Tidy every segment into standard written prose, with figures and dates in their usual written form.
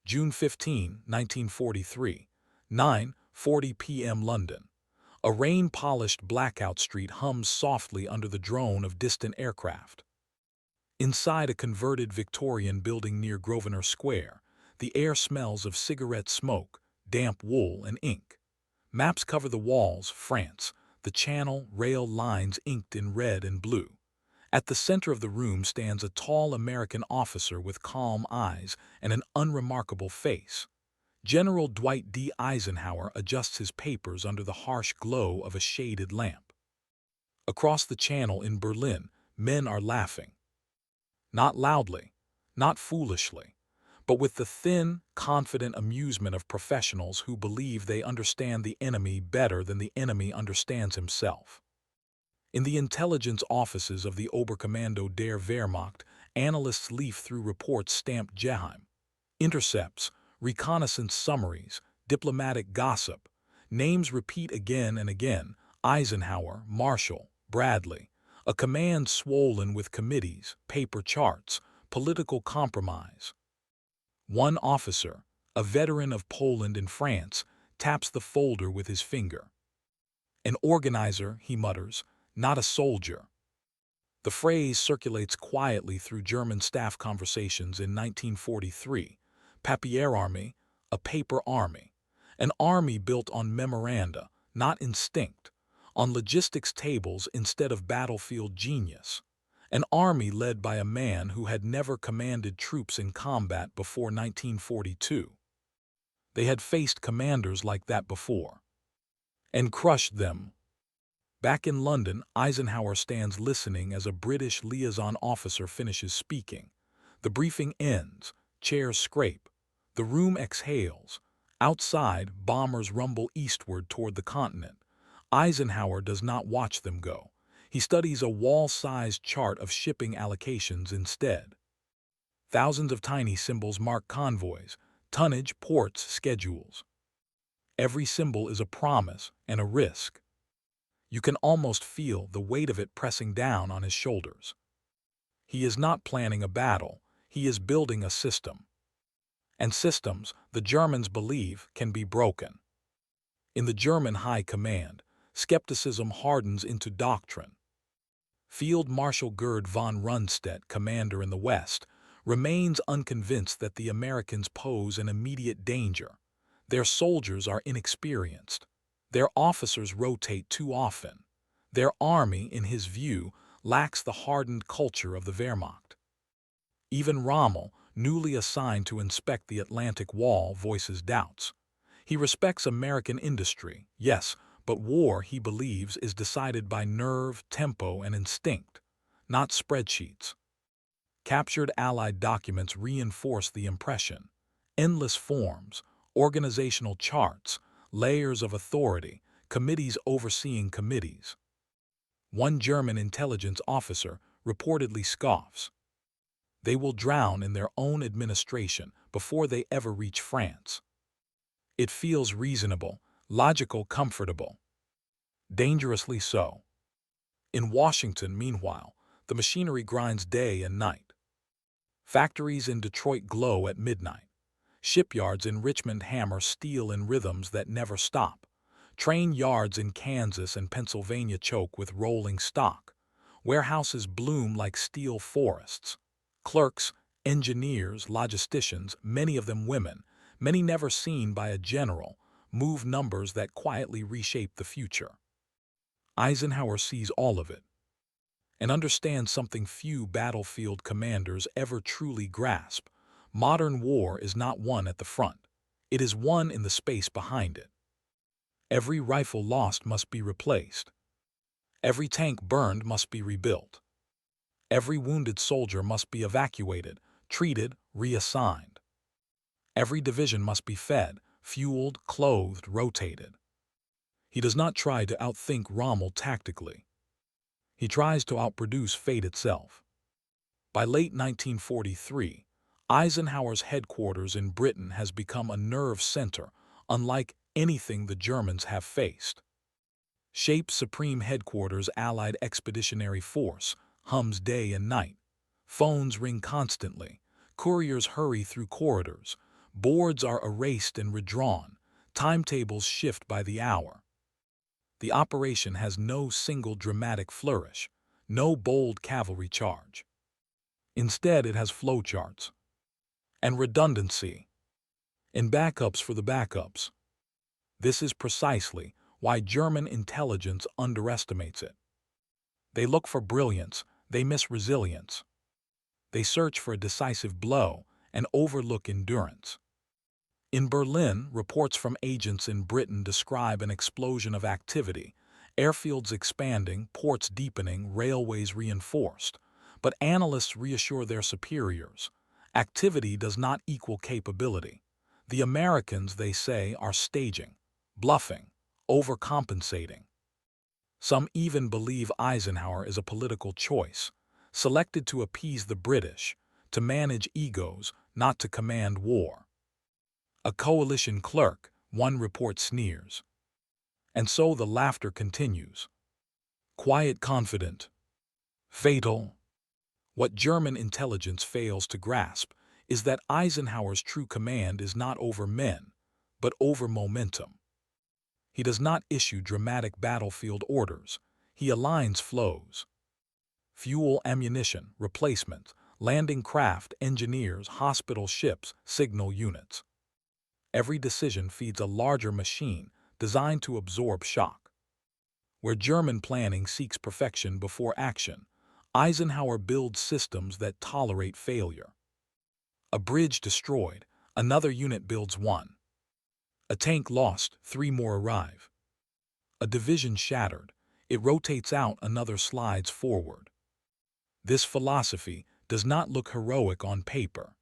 June 15, 1943, 9:40 p.m. London. A rain-polished blackout street hums softly under the drone of distant aircraft. Inside a converted Victorian building near Grosvenor Square, the air smells of cigarette smoke, damp wool, and ink. Maps cover the walls, France, the Channel, rail lines inked in red and blue. At the center of the room stands a tall American officer with calm eyes and an unremarkable face. General Dwight D. Eisenhower adjusts his papers under the harsh glow of a shaded lamp. Across the Channel in Berlin, men are laughing. Not loudly, not foolishly, but with the thin, confident amusement of professionals who believe they understand the enemy better than the enemy understands himself. In the intelligence offices of the Oberkommando der Wehrmacht, analysts leaf through reports stamped Geheim. Intercepts, reconnaissance summaries, diplomatic gossip. Names repeat again and again: Eisenhower, Marshall, Bradley. A command swollen with committees, paper charts, political compromise. One officer, a veteran of Poland and France, taps the folder with his finger. An organizer, he mutters, not a soldier. The phrase circulates quietly through German staff conversations in 1943. Papierarmee, a paper army. An army built on memoranda, not instinct. On logistics tables instead of battlefield genius. An army led by a man who had never commanded troops in combat before 1942. They had faced commanders like that before and crushed them. Back in London, Eisenhower stands listening as a British liaison officer finishes speaking. The briefing ends, chairs scrape, the room exhales. Outside, bombers rumble eastward toward the continent. Eisenhower does not watch them go. He studies a wall-sized chart of shipping allocations instead. Thousands of tiny symbols mark convoys, tonnage, ports, schedules. Every symbol is a promise and a risk. You can almost feel the weight of it pressing down on his shoulders. He is not planning a battle, he is building a system. And systems, the Germans believe, can be broken. In the German High Command, skepticism hardens into doctrine. Field Marshal Gerd von Rundstedt, commander in the West, remains unconvinced that the Americans pose an immediate danger. Their soldiers are inexperienced. Their officers rotate too often. Their army, in his view, lacks the hardened culture of the Wehrmacht. Even Rommel, newly assigned to inspect the Atlantic Wall, voices doubts. He respects American industry, yes, but war, he believes, is decided by nerve, tempo, and instinct, not spreadsheets. Captured Allied documents reinforce the impression. Endless forms, organizational charts, layers of authority, committees overseeing committees. One German intelligence officer reportedly scoffs. They will drown in their own administration before they ever reach France. It feels reasonable, logical, comfortable. Dangerously so. In Washington, meanwhile, the machinery grinds day and night. Factories in Detroit glow at midnight. Shipyards in Richmond hammer steel in rhythms that never stop. Train yards in Kansas and Pennsylvania choke with rolling stock. Warehouses bloom like steel forests. Clerks, engineers, logisticians, many of them women, many never seen by a general, move numbers that quietly reshape the future. Eisenhower sees all of it and understands something few battlefield commanders ever truly grasp. Modern war is not won at the front. It is won in the space behind it. Every rifle lost must be replaced. Every tank burned must be rebuilt. Every wounded soldier must be evacuated, treated, reassigned. Every division must be fed, fueled, clothed, rotated. He does not try to outthink Rommel tactically. He tries to outproduce fate itself. By late 1943, Eisenhower's headquarters in Britain has become a nerve center, unlike anything the Germans have faced. Shape's Supreme Headquarters Allied Expeditionary Force hums day and night. Phones ring constantly. Couriers hurry through corridors. Boards are erased and redrawn, timetables shift by the hour. The operation has no single dramatic flourish, no bold cavalry charge. Instead, it has flowcharts and redundancy and backups for the backups. This is precisely why German intelligence underestimates it. They look for brilliance, they miss resilience. They search for a decisive blow and overlook endurance. In Berlin, reports from agents in Britain describe an explosion of activity, airfields expanding, ports deepening, railways reinforced. But analysts reassure their superiors. Activity does not equal capability. The Americans, they say, are staging, bluffing, overcompensating. Some even believe Eisenhower is a political choice, selected to appease the British, to manage egos, not to command war. A coalition clerk, one report sneers. And so the laughter continues. Quiet, confident, fatal. What German intelligence fails to grasp is that Eisenhower's true command is not over men, but over momentum. He does not issue dramatic battlefield orders. He aligns flows. Fuel, ammunition, replacements, landing craft, engineers, hospital ships, signal units. Every decision feeds a larger machine designed to absorb shock. Where German planning seeks perfection before action, Eisenhower builds systems that tolerate failure. A bridge destroyed, another unit builds one. A tank lost, 3 more arrive. A division shattered, it rotates out, another slides forward. This philosophy does not look heroic on paper.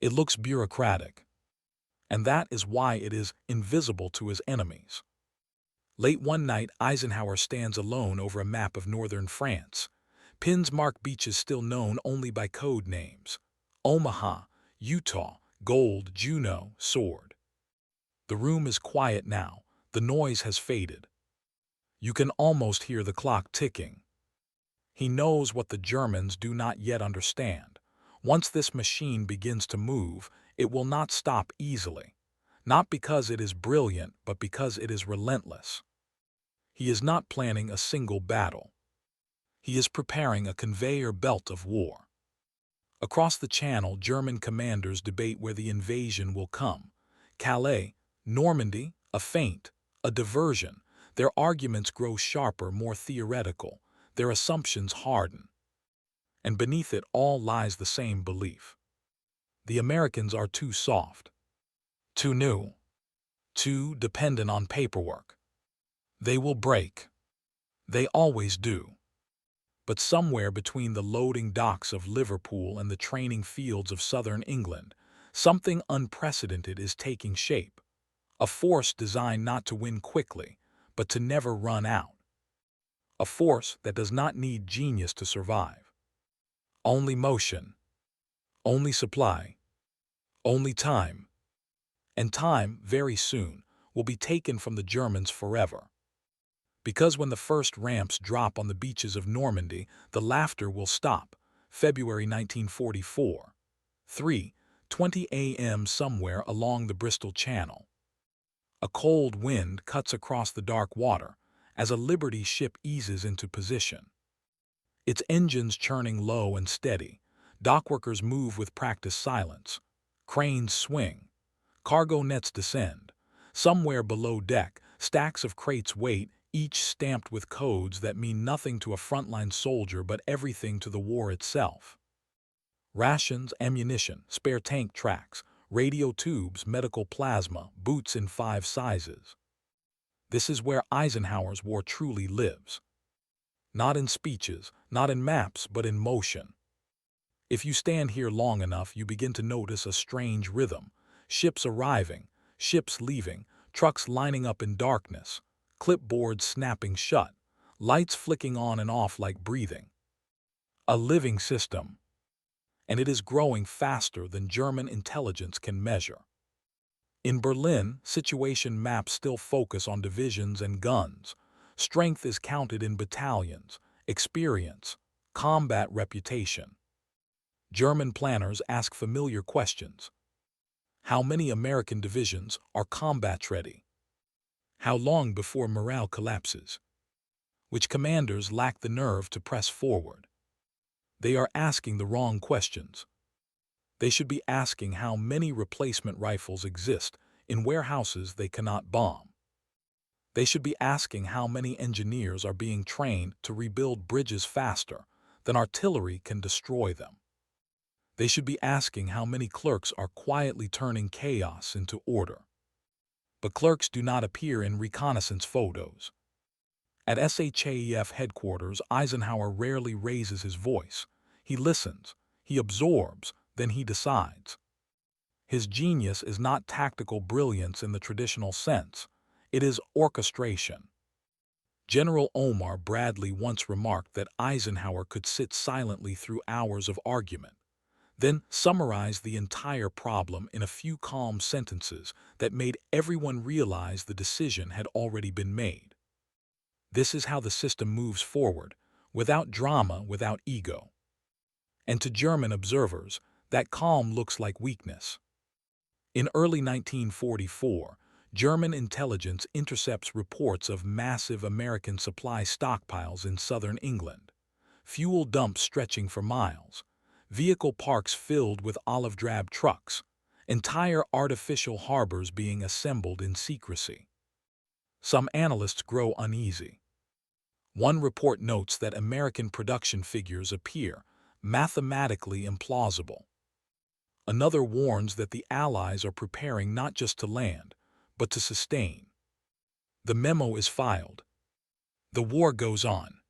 It looks bureaucratic. And that is why it is invisible to his enemies. Late one night, Eisenhower stands alone over a map of northern France. Pins mark beaches still known only by code names. Omaha, Utah, Gold, Juneau, Sword. The room is quiet now. The noise has faded. You can almost hear the clock ticking. He knows what the Germans do not yet understand. Once this machine begins to move, it will not stop easily. Not because it is brilliant, but because it is relentless. He is not planning a single battle. He is preparing a conveyor belt of war. Across the Channel, German commanders debate where the invasion will come. Calais, Normandy, a feint, a diversion. Their arguments grow sharper, more theoretical. Their assumptions harden. And beneath it all lies the same belief. The Americans are too soft, too new, too dependent on paperwork. They will break. They always do. But somewhere between the loading docks of Liverpool and the training fields of southern England, something unprecedented is taking shape. A force designed not to win quickly, but to never run out. A force that does not need genius to survive. Only motion, only supply, only time. And time, very soon, will be taken from the Germans forever. Because when the first ramps drop on the beaches of Normandy, the laughter will stop. February 1944. 3:20 a.m. somewhere along the Bristol Channel. A cold wind cuts across the dark water as a Liberty ship eases into position. Its engines churning low and steady. Dockworkers move with practiced silence. Cranes swing. Cargo nets descend. Somewhere below deck, stacks of crates wait, each stamped with codes that mean nothing to a frontline soldier but everything to the war itself. Rations, ammunition, spare tank tracks, radio tubes, medical plasma, boots in 5 sizes. This is where Eisenhower's war truly lives. Not in speeches, not in maps, but in motion. If you stand here long enough, you begin to notice a strange rhythm. Ships arriving, ships leaving, trucks lining up in darkness, clipboards snapping shut, lights flicking on and off like breathing. A living system. And it is growing faster than German intelligence can measure. In Berlin, situation maps still focus on divisions and guns. Strength is counted in battalions, experience, combat reputation. German planners ask familiar questions. How many American divisions are combat-ready? How long before morale collapses? Which commanders lack the nerve to press forward? They are asking the wrong questions. They should be asking how many replacement rifles exist in warehouses they cannot bomb. They should be asking how many engineers are being trained to rebuild bridges faster than artillery can destroy them. They should be asking how many clerks are quietly turning chaos into order. But clerks do not appear in reconnaissance photos. At SHAEF headquarters, Eisenhower rarely raises his voice. He listens, he absorbs, then he decides. His genius is not tactical brilliance in the traditional sense. It is orchestration. General Omar Bradley once remarked that Eisenhower could sit silently through hours of argument, then summarize the entire problem in a few calm sentences that made everyone realize the decision had already been made. This is how the system moves forward, without drama, without ego. And to German observers, that calm looks like weakness. In early 1944, German intelligence intercepts reports of massive American supply stockpiles in southern England, fuel dumps stretching for miles, vehicle parks filled with olive-drab trucks, entire artificial harbors being assembled in secrecy. Some analysts grow uneasy. One report notes that American production figures appear mathematically implausible. Another warns that the Allies are preparing not just to land, but to sustain. The memo is filed. The war goes on.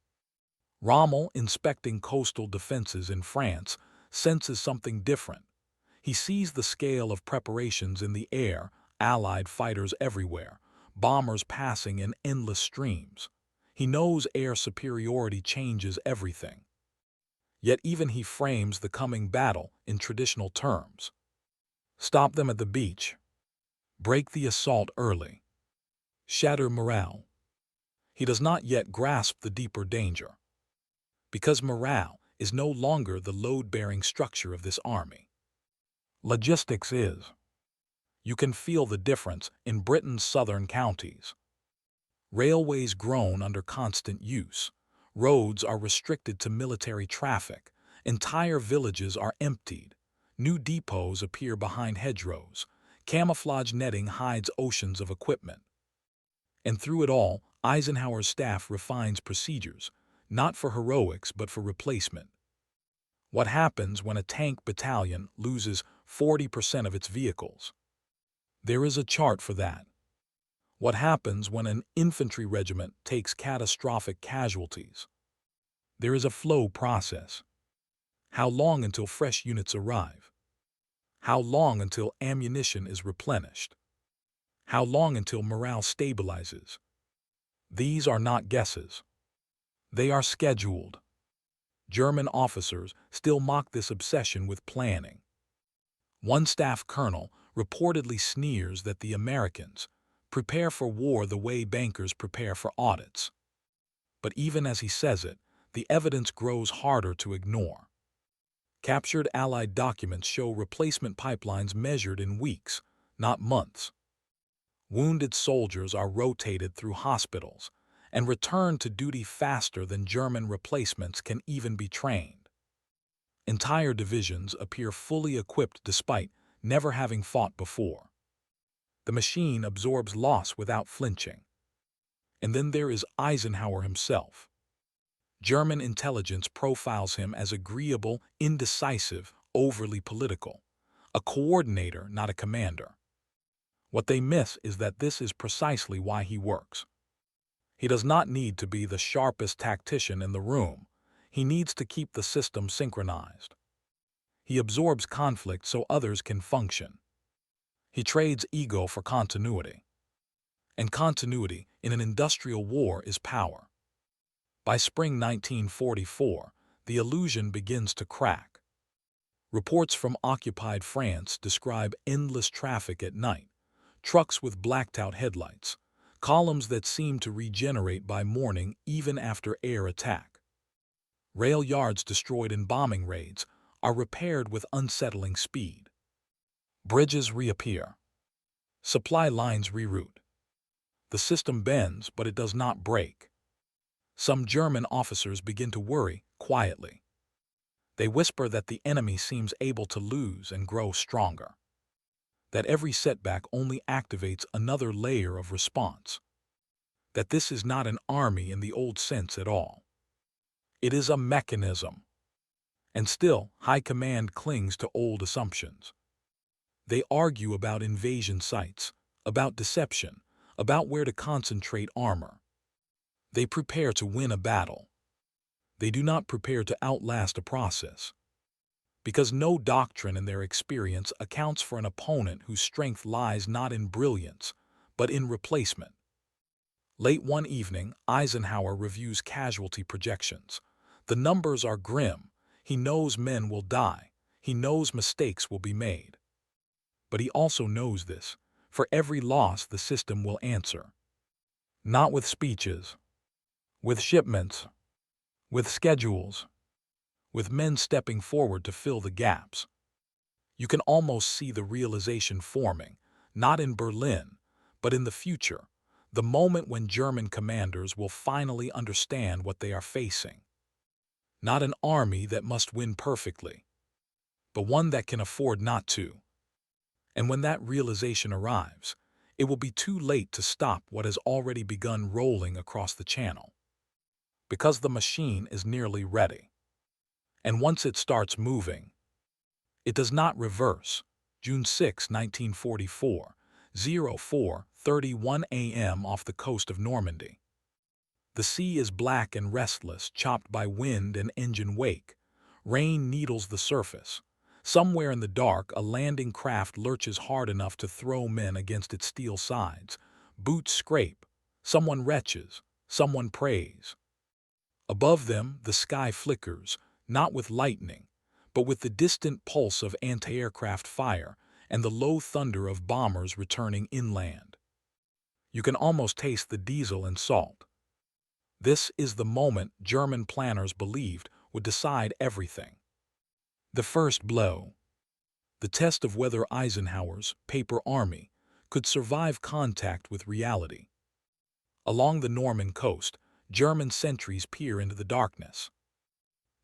Rommel, inspecting coastal defenses in France, senses something different. He sees the scale of preparations in the air, Allied fighters everywhere, bombers passing in endless streams. He knows air superiority changes everything. Yet even he frames the coming battle in traditional terms. Stop them at the beach. Break the assault early. Shatter morale. He does not yet grasp the deeper danger. Because morale is no longer the load-bearing structure of this army. Logistics is. You can feel the difference in Britain's southern counties. Railways groan under constant use. Roads are restricted to military traffic. Entire villages are emptied. New depots appear behind hedgerows. Camouflage netting hides oceans of equipment. And through it all, Eisenhower's staff refines procedures, not for heroics but for replacement. What happens when a tank battalion loses 40% of its vehicles? There is a chart for that. What happens when an infantry regiment takes catastrophic casualties? There is a flow process. How long until fresh units arrive? How long until ammunition is replenished? How long until morale stabilizes? These are not guesses. They are scheduled. German officers still mock this obsession with planning. One staff colonel reportedly sneers that the Americans prepare for war the way bankers prepare for audits. But even as he says it, the evidence grows harder to ignore. Captured Allied documents show replacement pipelines measured in weeks, not months. Wounded soldiers are rotated through hospitals and returned to duty faster than German replacements can even be trained. Entire divisions appear fully equipped despite never having fought before. The machine absorbs loss without flinching. And then there is Eisenhower himself. German intelligence profiles him as agreeable, indecisive, overly political, a coordinator, not a commander. What they miss is that this is precisely why he works. He does not need to be the sharpest tactician in the room. He needs to keep the system synchronized. He absorbs conflict so others can function. He trades ego for continuity. And continuity in an industrial war is power. By spring 1944, the illusion begins to crack. Reports from occupied France describe endless traffic at night, trucks with blacked-out headlights, columns that seem to regenerate by morning even after air attack. Rail yards destroyed in bombing raids are repaired with unsettling speed. Bridges reappear. Supply lines reroute. The system bends, but it does not break. Some German officers begin to worry, quietly. They whisper that the enemy seems able to lose and grow stronger. That every setback only activates another layer of response. That this is not an army in the old sense at all. It is a mechanism. And still, High Command clings to old assumptions. They argue about invasion sites, about deception, about where to concentrate armor. They prepare to win a battle. They do not prepare to outlast a process. Because no doctrine in their experience accounts for an opponent whose strength lies not in brilliance, but in replacement. Late one evening, Eisenhower reviews casualty projections. The numbers are grim. He knows men will die. He knows mistakes will be made. But he also knows this. For every loss, the system will answer. Not with speeches, with shipments, with schedules, with men stepping forward to fill the gaps. You can almost see the realization forming, not in Berlin, but in the future, the moment when German commanders will finally understand what they are facing. Not an army that must win perfectly, but one that can afford not to. And when that realization arrives, it will be too late to stop what has already begun rolling across the channel. Because the machine is nearly ready. And once it starts moving, it does not reverse. June 6, 1944, 04:31 a.m. off the coast of Normandy. The sea is black and restless, chopped by wind and engine wake. Rain needles the surface. Somewhere in the dark, a landing craft lurches hard enough to throw men against its steel sides. Boots scrape. Someone retches. Someone prays. Above them, the sky flickers, not with lightning, but with the distant pulse of anti-aircraft fire and the low thunder of bombers returning inland. You can almost taste the diesel and salt. This is the moment German planners believed would decide everything. The first blow. The test of whether Eisenhower's paper army could survive contact with reality. Along the Norman coast, German sentries peer into the darkness.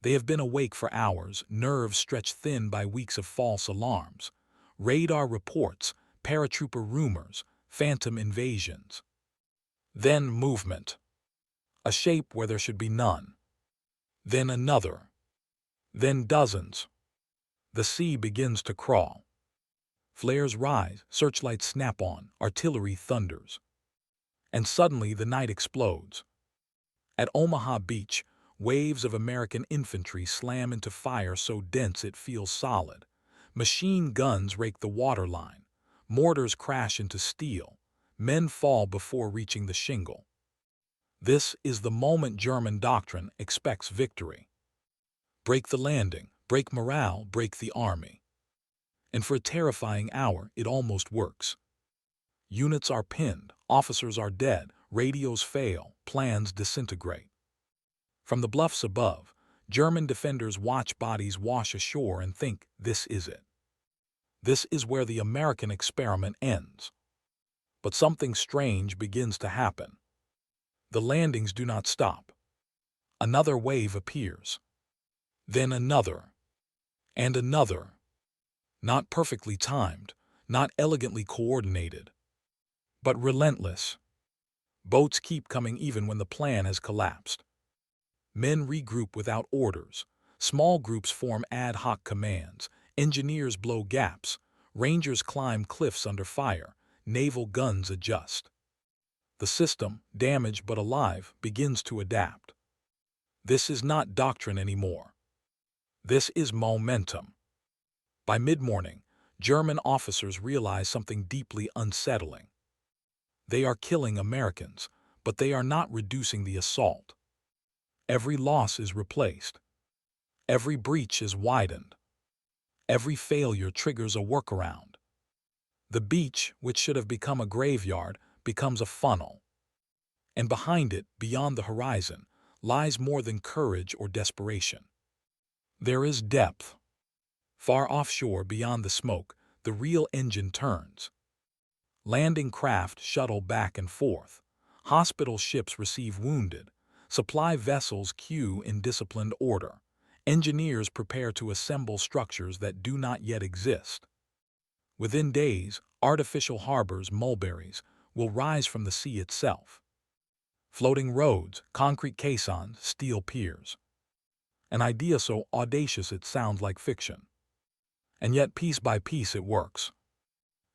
They have been awake for hours, nerves stretched thin by weeks of false alarms. Radar reports, paratrooper rumors, phantom invasions. Then movement. A shape where there should be none. Then another. Then dozens. The sea begins to crawl. Flares rise, searchlights snap on, artillery thunders. And suddenly the night explodes. At Omaha Beach, waves of American infantry slam into fire so dense it feels solid. Machine guns rake the waterline. Mortars crash into steel. Men fall before reaching the shingle. This is the moment German doctrine expects victory. Break the landing, break morale, break the army. And for a terrifying hour, it almost works. Units are pinned, officers are dead, radios fail, plans disintegrate. From the bluffs above, German defenders watch bodies wash ashore and think, this is it. This is where the American experiment ends. But something strange begins to happen. The landings do not stop. Another wave appears. Then another. And another. Not perfectly timed, not elegantly coordinated, but relentless. Boats keep coming even when the plan has collapsed. Men regroup without orders. Small groups form ad hoc commands. Engineers blow gaps. Rangers climb cliffs under fire. Naval guns adjust. The system, damaged but alive, begins to adapt. This is not doctrine anymore. This is momentum. By mid-morning, German officers realize something deeply unsettling. They are killing Americans, but they are not reducing the assault. Every loss is replaced. Every breach is widened. Every failure triggers a workaround. The beach, which should have become a graveyard, becomes a funnel. And behind it, beyond the horizon, lies more than courage or desperation. There is depth. Far offshore beyond the smoke, the real engine turns. Landing craft shuttle back and forth. Hospital ships receive wounded. Supply vessels queue in disciplined order. Engineers prepare to assemble structures that do not yet exist. Within days, artificial harbors, mulberries, will rise from the sea itself. Floating roads, concrete caissons, steel piers. An idea so audacious it sounds like fiction. And yet piece by piece it works.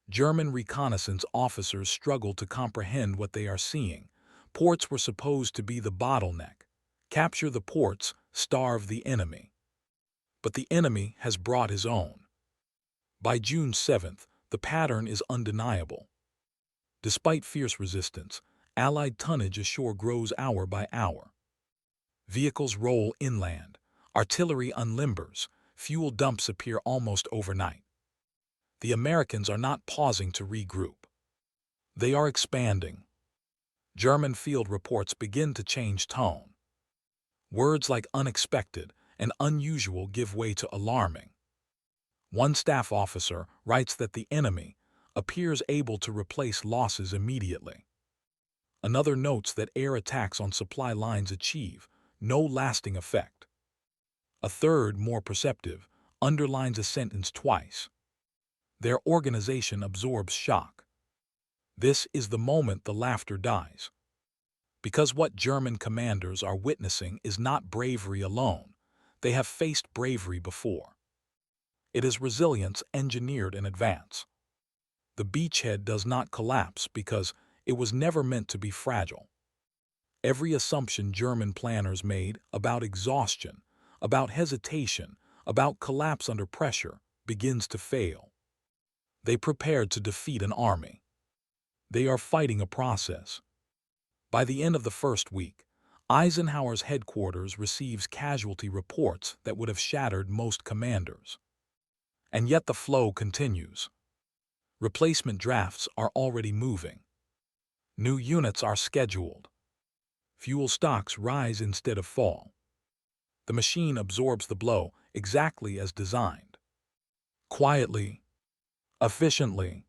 German reconnaissance officers struggle to comprehend what they are seeing. Ports were supposed to be the bottleneck. Capture the ports, starve the enemy. But the enemy has brought his own. By June 7th, the pattern is undeniable. Despite fierce resistance, Allied tonnage ashore grows hour by hour. Vehicles roll inland. Artillery unlimbers. Fuel dumps appear almost overnight. The Americans are not pausing to regroup. They are expanding. German field reports begin to change tone. Words like unexpected and unusual give way to alarming. One staff officer writes that the enemy appears able to replace losses immediately. Another notes that air attacks on supply lines achieve no lasting effect. A third, more perceptive, underlines a sentence twice. Their organization absorbs shock. This is the moment the laughter dies. Because what German commanders are witnessing is not bravery alone. They have faced bravery before. It is resilience engineered in advance. The beachhead does not collapse because it was never meant to be fragile. Every assumption German planners made about exhaustion, about hesitation, about collapse under pressure begins to fail. They prepared to defeat an army. They are fighting a process. By the end of the first week, Eisenhower's headquarters receives casualty reports that would have shattered most commanders. And yet the flow continues. Replacement drafts are already moving. New units are scheduled. Fuel stocks rise instead of fall. The machine absorbs the blow exactly as designed. Quietly, efficiently,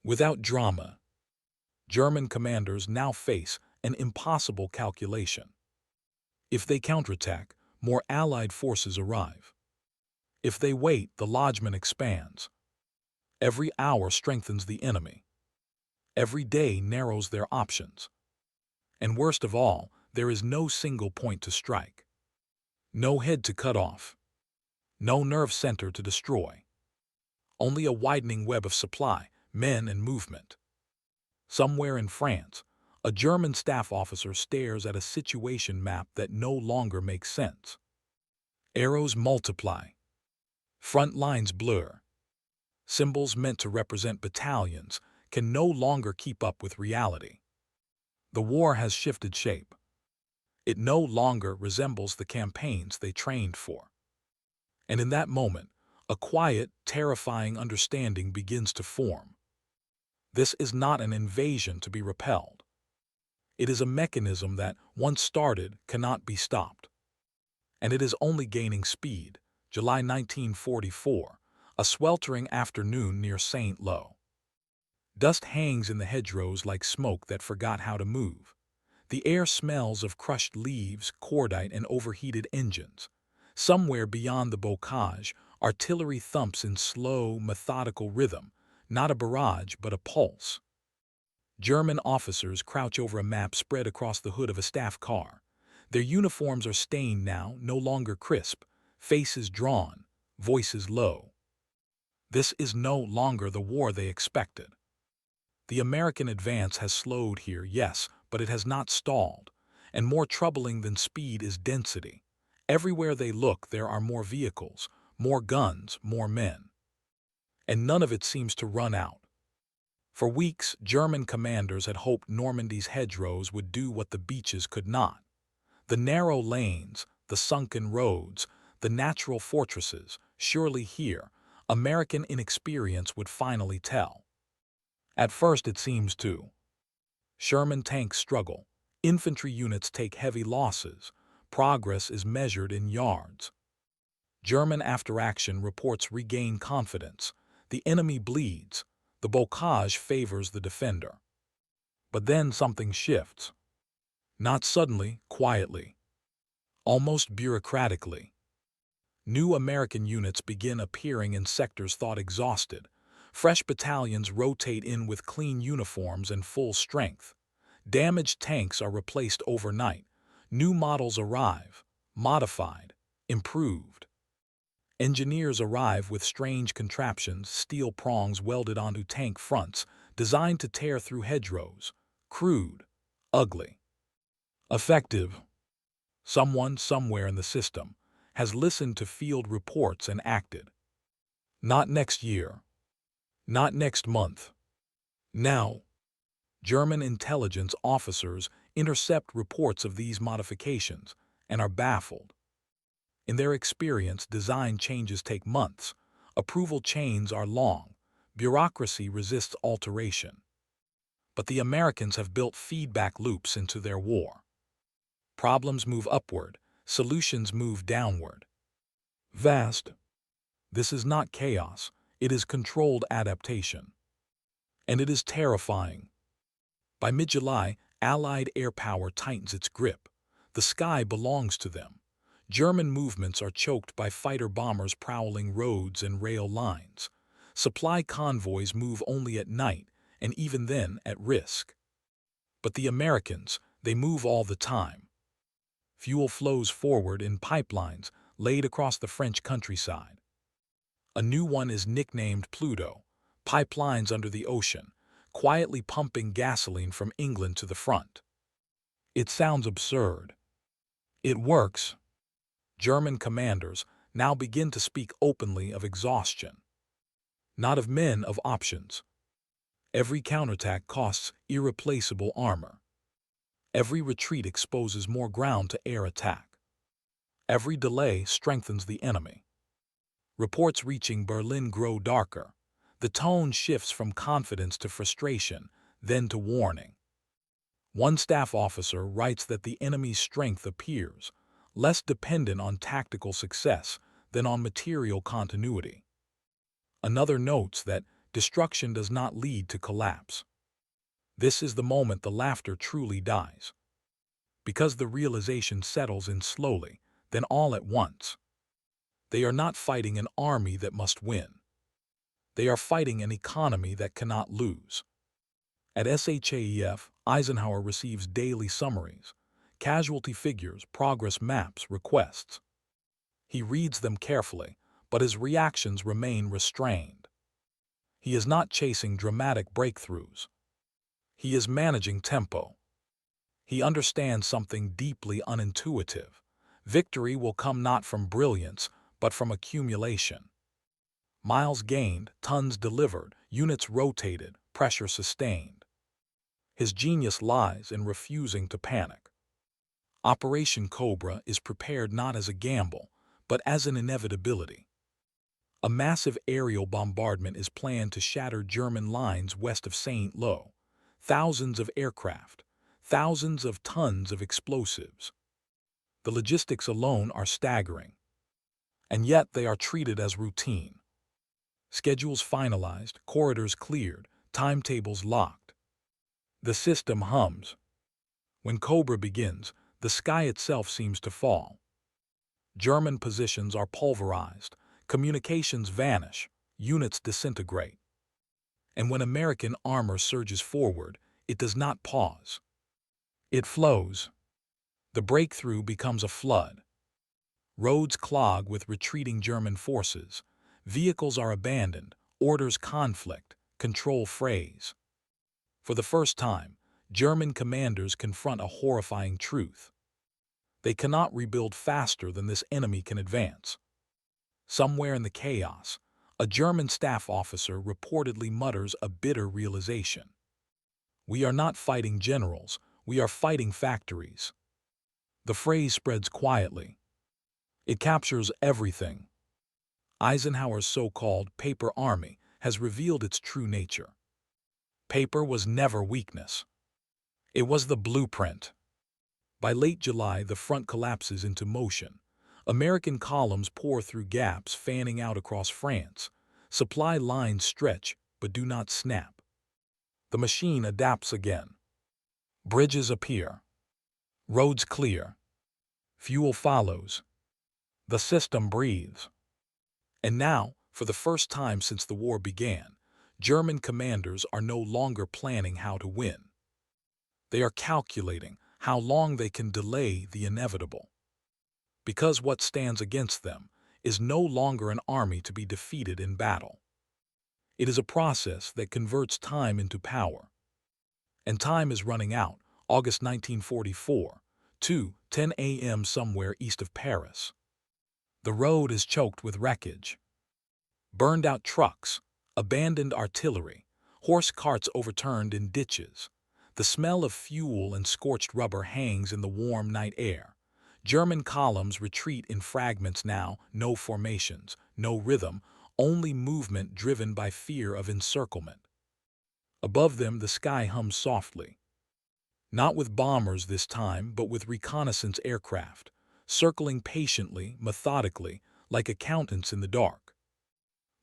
without drama, German commanders now face an impossible calculation. If they counterattack, more Allied forces arrive. If they wait, the lodgment expands. Every hour strengthens the enemy. Every day narrows their options. And worst of all, there is no single point to strike. No head to cut off. No nerve center to destroy. Only a widening web of supply, men, and movement. Somewhere in France, a German staff officer stares at a situation map that no longer makes sense. Arrows multiply. Front lines blur. Symbols meant to represent battalions can no longer keep up with reality. The war has shifted shape. It no longer resembles the campaigns they trained for. And in that moment, a quiet, terrifying understanding begins to form. This is not an invasion to be repelled. It is a mechanism that, once started, cannot be stopped. And it is only gaining speed. July 1944, a sweltering afternoon near St. Lo. Dust hangs in the hedgerows like smoke that forgot how to move. The air smells of crushed leaves, cordite, and overheated engines. Somewhere beyond the bocage, artillery thumps in slow, methodical rhythm, not a barrage but a pulse. German officers crouch over a map spread across the hood of a staff car. Their uniforms are stained now, no longer crisp, faces drawn, voices low. This is no longer the war they expected. The American advance has slowed here, yes, but it has not stalled. And more troubling than speed is density. Everywhere they look, there are more vehicles, more guns, more men. And none of it seems to run out. For weeks, German commanders had hoped Normandy's hedgerows would do what the beaches could not. The narrow lanes, the sunken roads, the natural fortresses, surely here, American inexperience would finally tell. At first it seems to. Sherman tanks struggle. Infantry units take heavy losses. Progress is measured in yards. German after-action reports regain confidence. The enemy bleeds. The bocage favors the defender. But then something shifts. Not suddenly, quietly. Almost bureaucratically. New American units begin appearing in sectors thought exhausted. Fresh battalions rotate in with clean uniforms and full strength. Damaged tanks are replaced overnight. New models arrive, modified, improved. Engineers arrive with strange contraptions, steel prongs welded onto tank fronts, designed to tear through hedgerows. Crude, ugly. Effective. Someone, somewhere in the system, has listened to field reports and acted. Not next year. Not next month. Now. German intelligence officers intercept reports of these modifications and are baffled. In their experience, design changes take months. Approval chains are long. Bureaucracy resists alteration. But the Americans have built feedback loops into their war. Problems move upward. Solutions move downward. Vast. This is not chaos. It is controlled adaptation. And it is terrifying. By mid-July, Allied air power tightens its grip. The sky belongs to them. German movements are choked by fighter bombers prowling roads and rail lines. Supply convoys move only at night, and even then at risk. But the Americans, they move all the time. Fuel flows forward in pipelines laid across the French countryside. A new one is nicknamed Pluto, pipelines under the ocean, quietly pumping gasoline from England to the front. It sounds absurd. It works. German commanders now begin to speak openly of exhaustion. Not of men, of options. Every counterattack costs irreplaceable armor. Every retreat exposes more ground to air attack. Every delay strengthens the enemy. Reports reaching Berlin grow darker. The tone shifts from confidence to frustration, then to warning. One staff officer writes that the enemy's strength appears less dependent on tactical success than on material continuity. Another notes that destruction does not lead to collapse. This is the moment the laughter truly dies. Because the realization settles in slowly, then all at once. They are not fighting an army that must win. They are fighting an economy that cannot lose. At SHAEF, Eisenhower receives daily summaries, casualty figures, progress maps, requests. He reads them carefully, but his reactions remain restrained. He is not chasing dramatic breakthroughs. He is managing tempo. He understands something deeply unintuitive. Victory will come not from brilliance, but from accumulation. Miles gained, tons delivered, units rotated, pressure sustained. His genius lies in refusing to panic. Operation Cobra is prepared not as a gamble, but as an inevitability. A massive aerial bombardment is planned to shatter German lines west of St. Lo. Thousands of aircraft, thousands of tons of explosives. The logistics alone are staggering. And yet they are treated as routine. Schedules finalized, corridors cleared, timetables locked. The system hums. When Cobra begins, the sky itself seems to fall. German positions are pulverized, communications vanish, units disintegrate. And when American armor surges forward, it does not pause. It flows. The breakthrough becomes a flood. Roads clog with retreating German forces. Vehicles are abandoned, orders conflict, control frays. For the first time, German commanders confront a horrifying truth. They cannot rebuild faster than this enemy can advance. Somewhere in the chaos, a German staff officer reportedly mutters a bitter realization. We are not fighting generals, we are fighting factories. The phrase spreads quietly. It captures everything. Eisenhower's so-called paper army has revealed its true nature. Paper was never weakness. It was the blueprint. By late July, the front collapses into motion. American columns pour through gaps fanning out across France. Supply lines stretch but do not snap. The machine adapts again. Bridges appear. Roads clear. Fuel follows. The system breathes. And now, for the first time since the war began, German commanders are no longer planning how to win. They are calculating how long they can delay the inevitable. Because what stands against them is no longer an army to be defeated in battle. It is a process that converts time into power. And time is running out, August 1944, 2:10 a.m. somewhere east of Paris. The road is choked with wreckage. Burned-out trucks, abandoned artillery, horse carts overturned in ditches. The smell of fuel and scorched rubber hangs in the warm night air. German columns retreat in fragments now, no formations, no rhythm, only movement driven by fear of encirclement. Above them the sky hums softly. Not with bombers this time, but with reconnaissance aircraft, circling patiently, methodically, like accountants in the dark.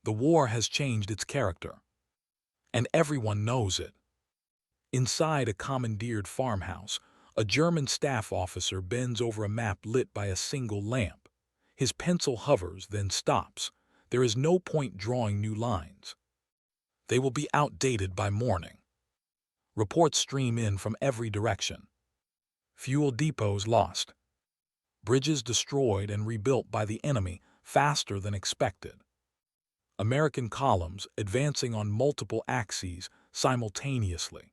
The war has changed its character. And everyone knows it. Inside a commandeered farmhouse, a German staff officer bends over a map lit by a single lamp. His pencil hovers, then stops. There is no point drawing new lines. They will be outdated by morning. Reports stream in from every direction. Fuel depots lost. Bridges destroyed and rebuilt by the enemy faster than expected. American columns advancing on multiple axes simultaneously.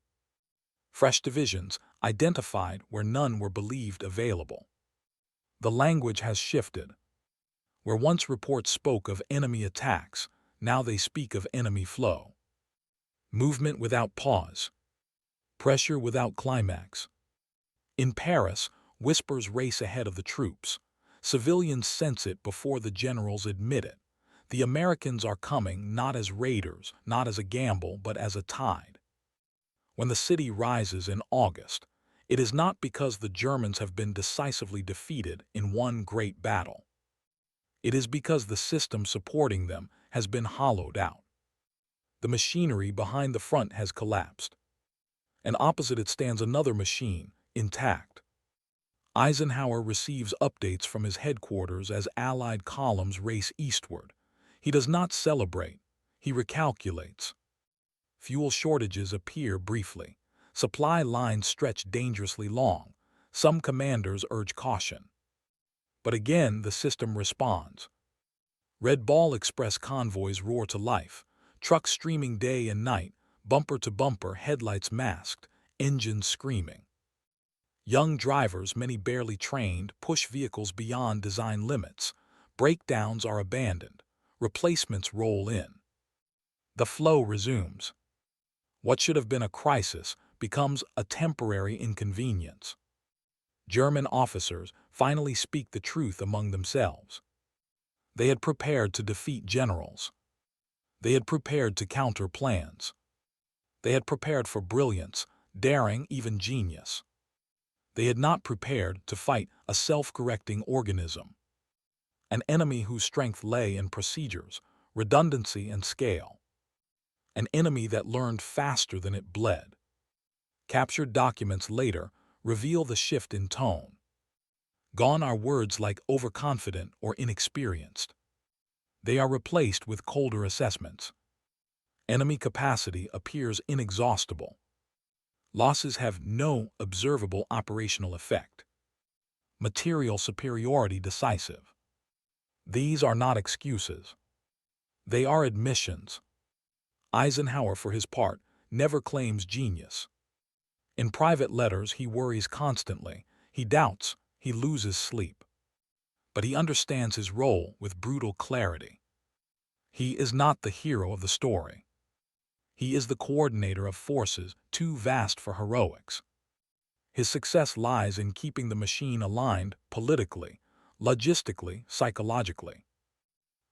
Fresh divisions identified where none were believed available. The language has shifted. Where once reports spoke of enemy attacks, now they speak of enemy flow. Movement without pause. Pressure without climax. In Paris, whispers race ahead of the troops. Civilians sense it before the generals admit it. The Americans are coming not as raiders, not as a gamble, but as a tide. When the city rises in August, it is not because the Germans have been decisively defeated in one great battle. It is because the system supporting them has been hollowed out. The machinery behind the front has collapsed. And opposite it stands another machine, intact. Eisenhower receives updates from his headquarters as Allied columns race eastward. He does not celebrate, he recalculates. Fuel shortages appear briefly. Supply lines stretch dangerously long. Some commanders urge caution. But again the system responds. Red Ball Express convoys roar to life, trucks streaming day and night, bumper to bumper, headlights masked, engines screaming. Young drivers, many barely trained, push vehicles beyond design limits. Breakdowns are abandoned. Replacements roll in. The flow resumes. What should have been a crisis becomes a temporary inconvenience. German officers finally speak the truth among themselves. They had prepared to defeat generals. They had prepared to counter plans. They had prepared for brilliance, daring, even genius. They had not prepared to fight a self-correcting organism, an enemy whose strength lay in procedures, redundancy, and scale, an enemy that learned faster than it bled. Captured documents later reveal the shift in tone. Gone are words like overconfident or inexperienced. They are replaced with colder assessments. Enemy capacity appears inexhaustible. Losses have no observable operational effect. Material superiority decisive. These are not excuses. They are admissions. Eisenhower, for his part, never claims genius. In private letters, he worries constantly. He doubts. He loses sleep. But he understands his role with brutal clarity. He is not the hero of the story. He is the coordinator of forces too vast for heroics. His success lies in keeping the machine aligned politically, logistically, psychologically.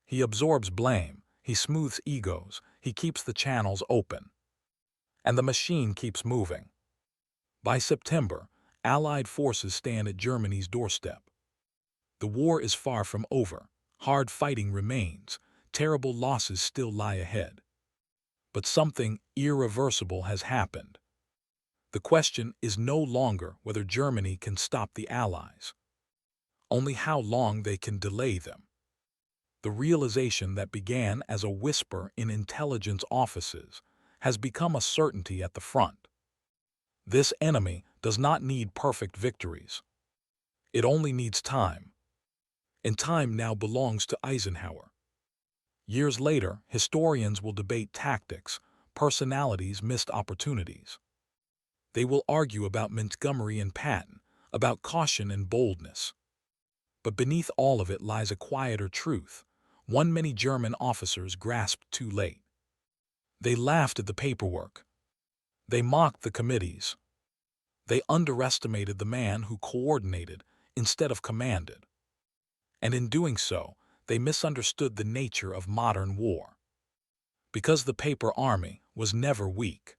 He absorbs blame, he smooths egos, he keeps the channels open. And the machine keeps moving. By September, Allied forces stand at Germany's doorstep. The war is far from over. Hard fighting remains. Terrible losses still lie ahead. But something irreversible has happened. The question is no longer whether Germany can stop the Allies, only how long they can delay them. The realization that began as a whisper in intelligence offices has become a certainty at the front. This enemy does not need perfect victories. It only needs time. And time now belongs to Eisenhower. Years later, historians will debate tactics, personalities, missed opportunities. They will argue about Montgomery and Patton, about caution and boldness. But beneath all of it lies a quieter truth, one many German officers grasped too late. They laughed at the paperwork. They mocked the committees. They underestimated the man who coordinated instead of commanded. And in doing so, they misunderstood the nature of modern war. Because the paper army was never weak.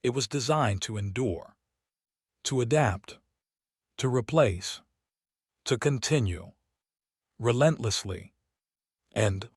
It was designed to endure, to adapt, to replace, to continue, relentlessly. And